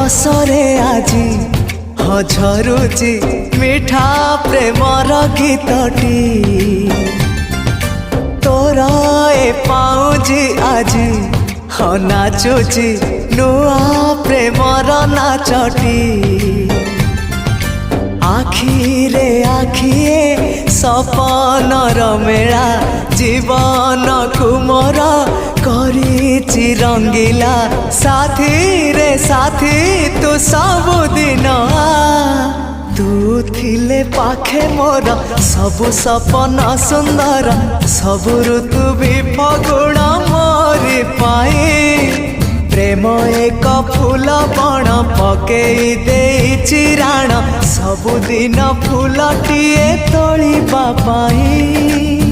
हसरे आजी झरुची मिठा प्रेमर गीतटी तोर ए पाउजी आजी नाचुची नुआ प्रेमर नाचटी आखिरे आखिए सपनर मेला जीवन कुमर करिछि रंगीला साथी रे साथी तू सबुदिन तू थिले पाखे मोर सबु सपन सुंदर सबु ऋतु भी फगुण मोरी पाई प्रेम एक फूल बण पकेई देइछि राण सबुदिन फूलटिए तोलिबा पाई।